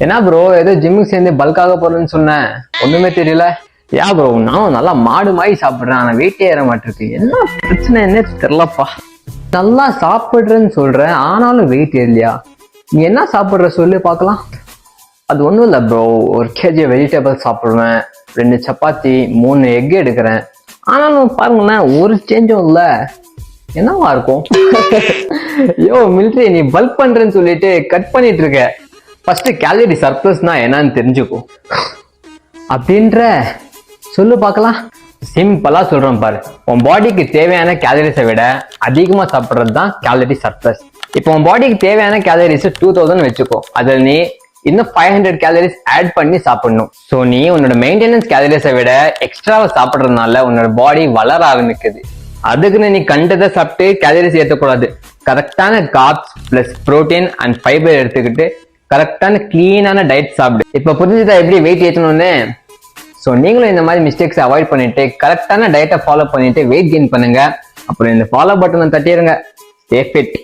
என்ன ப்ரோ ஏதோ ஜிம்முக்கு சேர்ந்து பல்காக போறேன்னு சொன்னேன், ஒண்ணுமே தெரியல. யா ப்ரோ நானும் நல்லா மாடு மாதிரி சாப்பிடுறேன், ஆனா வெயிட்டே ஏற மாட்டிருக்கு. என்ன பிரச்சனை என்ன தெரியலப்பா. நல்லா சாப்பிடுறேன்னு சொல்றேன், ஆனாலும் வெயிட் ஏறலையா? நீ என்ன சாப்பிடுற சொல்லு பார்க்கலாம். அது ஒன்றும் இல்லை ப்ரோ, ஒரு கேஜி வெஜிடபிள் சாப்பிடுவேன், 2 சப்பாத்தி 3 எக் எடுக்கிறேன், ஆனாலும் பாருங்களேன் ஒரு சேஞ்சும் இல்லை. என்னவா இருக்கும்? யோ மிலிட்ரி, நீ பல்க் பண்றேன்னு சொல்லிட்டு கட் பண்ணிட்டு இருக்க. ஃபர்ஸ்ட் கேலரி சர்ப்ளஸ்னா என்னன்னு தெரிஞ்சுக்கோ. அப்படின்ற சொல்லு பார்க்கலாம். சிம்பிளா சொல்றேன் பாரு, உன் பாடிக்கு தேவையான கேலரிஸை விட அதிகமா சாப்பிட்றது தான் கேலரி சர்ப்ளஸ். இப்போ உன் பாடிக்கு தேவையான கேலரிஸ் 2000 வச்சுக்கோ, அதில் நீ இன்னும் 500 கேலரிஸ் ஆட் பண்ணி சாப்பிடணும். ஸோ நீ உன்னோட மெயின்டெனன்ஸ் கேலரிஸை விட எக்ஸ்ட்ராவை சாப்பிட்றதுனால உன்னோட பாடி வளர ஆரம்பிக்குது. அதுக்குன்னு நீ கண்டதை சாப்பிட்டு கேலரிஸ் ஏற்றக்கூடாது. கரெக்டான corps plus protein and fibre எடுத்துக்கிட்டு கரெக்டான கிளீனான டயட் சாப்பிடு. இப்போ புரிஞ்சுதா எப்படி வெயிட் ஏற்றணும்னு? ஸோ நீங்களும் இந்த மாதிரி மிஸ்டேக்ஸ் அவாய்ட் பண்ணிட்டு கரெக்டான டயட்டை ஃபாலோ பண்ணிட்டு வெயிட் கெயின் பண்ணுங்க. அப்புறம் இந்த ஃபாலோ பட்டனை தட்டிடுங்க. Stay fit.